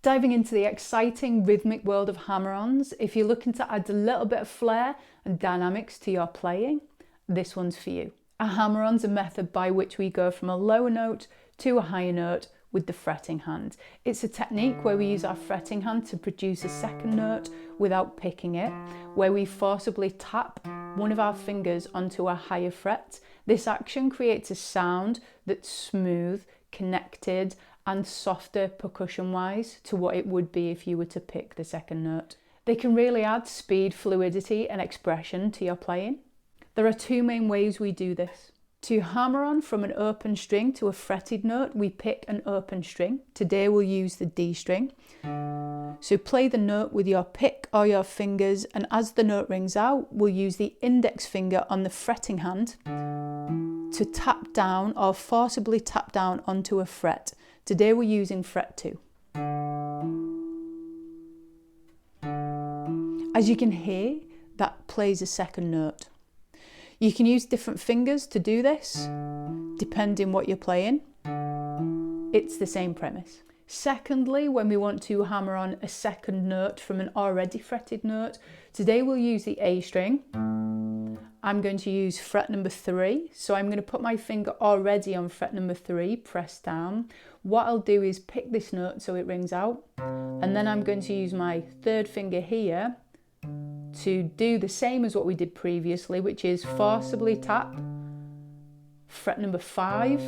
Diving into the exciting rhythmic world of hammer-ons, if you're looking to add a little bit of flair and dynamics to your playing, this one's for you. A hammer-on's a method by which we go from a lower note to a higher note with the fretting hand. It's a technique where we use our fretting hand to produce a second note without picking it, where we forcibly tap one of our fingers onto a higher fret. This action creates a sound that's smooth, connected, and softer percussion-wise to what it would be if you were to pick the second note. They can really add speed, fluidity, and expression to your playing. There are two main ways we do this. To hammer on from an open string to a fretted note, we pick an open string. Today we'll use the D string. So play the note with your pick or your fingers, and as the note rings out, we'll use the index finger on the fretting hand to tap down or forcibly tap down onto a fret. Today we're using fret 2. As you can hear, that plays a second note. You can use different fingers to do this, depending what you're playing. It's the same premise. Secondly, when we want to hammer on a second note from an already fretted note, today we'll use the A string. I'm going to use fret number 3, so I'm going to put my finger already on fret number 3, press down. What I'll do is pick this note so it rings out, and then I'm going to use my third finger here to do the same as what we did previously, which is forcibly tap fret number 5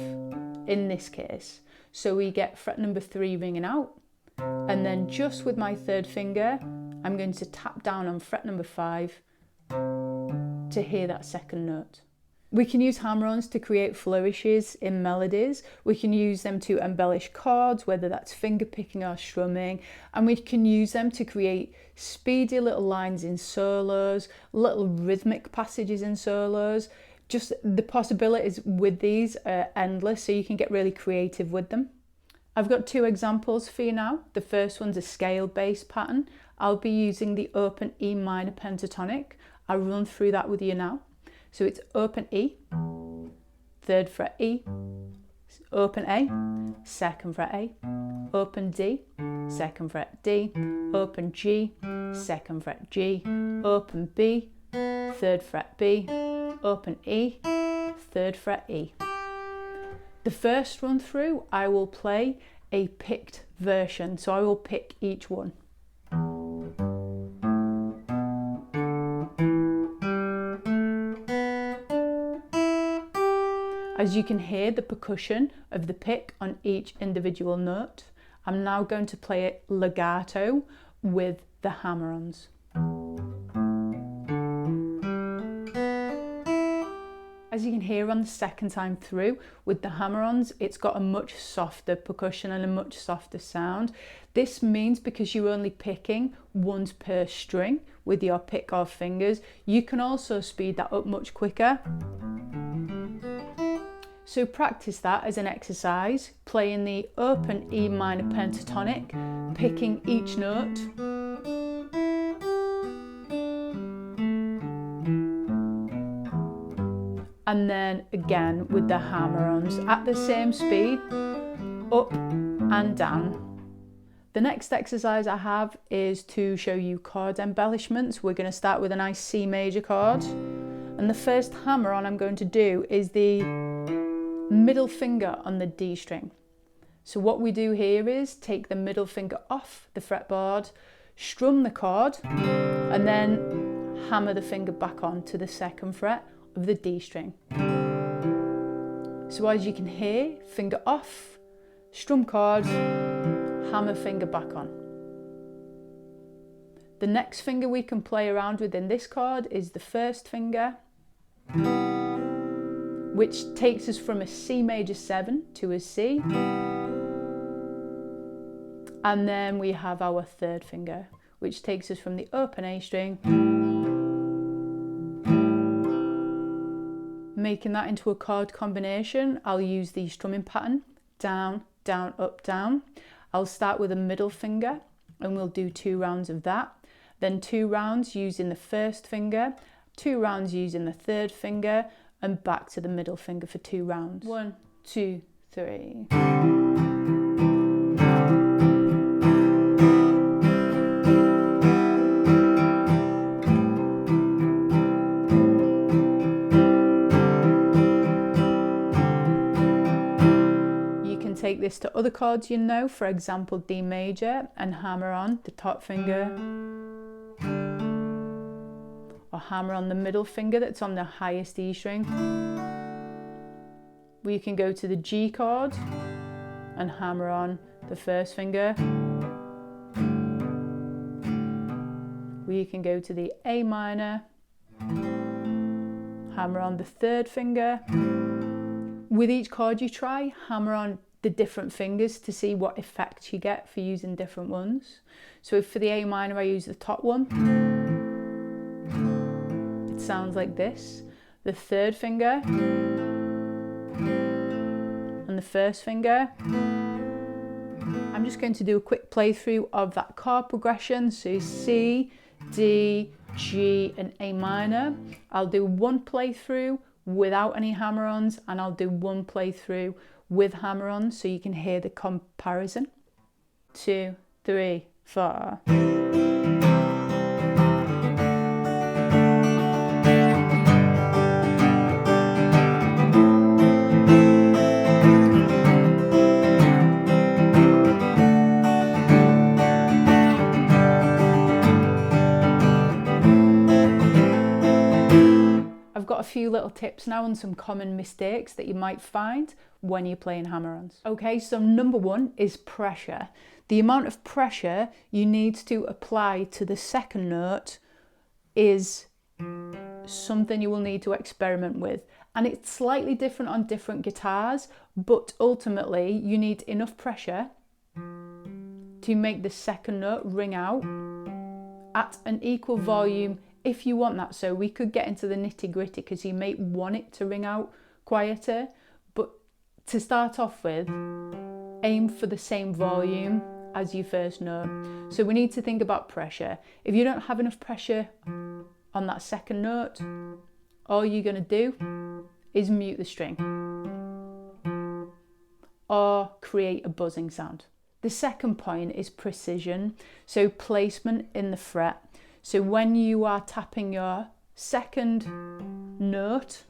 in this case. So we get fret number 3 ringing out, and then just with my third finger, I'm going to tap down on fret number 5 to hear that second note. We can use hammer-ons to create flourishes in melodies. We can use them to embellish chords, whether that's finger picking or strumming, and we can use them to create speedy little lines in solos, little rhythmic passages in solos. Just the possibilities with these are endless, so you can get really creative with them. I've got two examples for you now. The first one's a scale-based pattern. I'll be using the open E minor pentatonic. I'll run through that with you now. So it's open E, third fret E, open A, second fret A, open D, second fret D, open G, second fret G, open B, third fret B, open E, third fret E. The first run through, I will play a picked version, so I will pick each one. As you can hear the percussion of the pick on each individual note, I'm now going to play it legato with the hammer-ons. As you can hear on the second time through with the hammer-ons, it's got a much softer percussion and a much softer sound. This means because you're only picking once per string with your pick or fingers, you can also speed that up much quicker. So practice that as an exercise, playing the open E minor pentatonic, picking each note. And then again with the hammer-ons at the same speed, up and down. The next exercise I have is to show you chord embellishments. We're going to start with a nice C major chord. And the first hammer-on I'm going to do is the middle finger on the D string. So what we do here is take the middle finger off the fretboard, strum the chord, and then hammer the finger back on to the second fret of the D string. So as you can hear, finger off, strum chord, hammer finger back on. The next finger we can play around with in this chord is the first finger, which takes us from a C major 7 to a C. And then we have our third finger, which takes us from the open A string, making that into a chord combination. I'll use the strumming pattern, down, down, up, down. I'll start with a middle finger and we'll do 2 rounds of that. Then 2 rounds using the first finger, 2 rounds using the third finger, and back to the middle finger for 2 rounds. 1, 2, 3. other chords you know, for example D major, and hammer on the top finger, or hammer on the middle finger that's on the highest E string. We can go to the G chord and hammer on the first finger. We can go to the A minor, hammer on the third finger. With each chord you try, hammer on the different fingers to see what effect you get for using different ones. So if for the A minor I use the top one, it sounds like this. The third finger and the first finger. I'm just going to do a quick playthrough of that chord progression. So C, D, G and A minor. I'll do one playthrough without any hammer-ons, and I'll do one playthrough with hammer-ons so you can hear the comparison. 2, 3, 4. I've got a few little tips now on some common mistakes that you might find when you're playing hammer-ons. Okay, so number one is pressure. The amount of pressure you need to apply to the second note is something you will need to experiment with. And it's slightly different on different guitars, but ultimately you need enough pressure to make the second note ring out at an equal volume if you want that. So we could get into the nitty-gritty because you may want it to ring out quieter, but to start off with, aim for the same volume as your first note. So we need to think about pressure. If you don't have enough pressure on that second note, all you're going to do is mute the string or create a buzzing sound. The second point is precision, so placement in the fret. So when you are tapping your second note,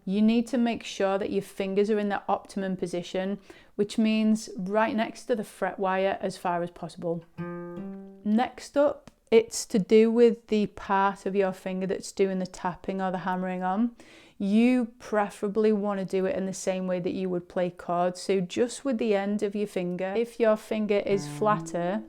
you need to make sure that your fingers are in the optimum position, which means right next to the fret wire as far as possible. Next up, it's to do with the part of your finger that's doing the tapping or the hammering on. You preferably want to do it in the same way that you would play chords, so just with the end of your finger. If your finger is flatter,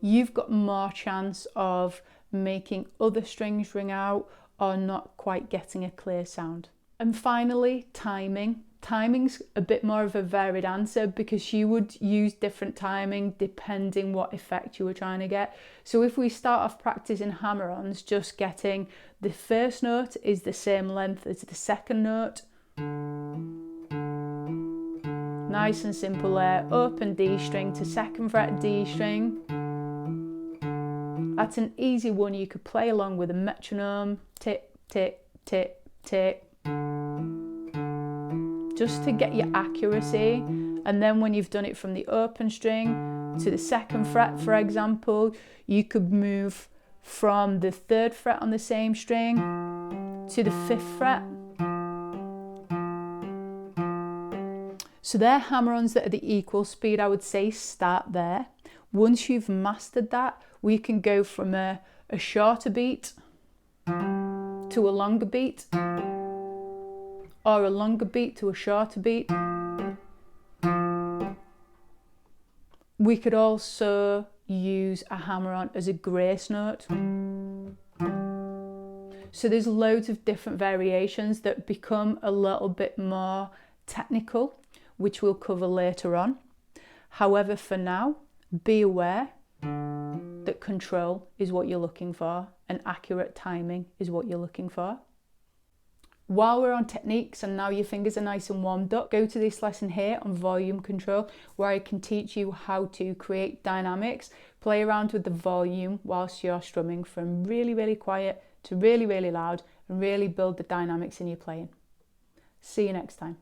you've got more chance of making other strings ring out or not quite getting a clear sound. And finally, timing. Timing's a bit more of a varied answer because you would use different timing depending what effect you were trying to get. So if we start off practicing hammer-ons, just getting the first note is the same length as the second note. Nice and simple there. Open D string to second fret D string. That's an easy one you could play along with a metronome. Tick, tick, tick, tick. Just to get your accuracy. And then when you've done it from the open string to the second fret, for example, you could move from the third fret on the same string to the fifth fret. So they're hammer-ons that are the equal speed. I would say start there. Once you've mastered that, we can go from a shorter beat to a longer beat, or a longer beat to a shorter beat. We could also use a hammer-on as a grace note. So there's loads of different variations that become a little bit more technical, which we'll cover later on. However, for now, be aware that control is what you're looking for and accurate timing is what you're looking for. While we're on techniques and now your fingers are nice and warmed up, go to this lesson here on volume control where I can teach you how to create dynamics, play around with the volume whilst you're strumming from really, really quiet to really, really loud and really build the dynamics in your playing. See you next time.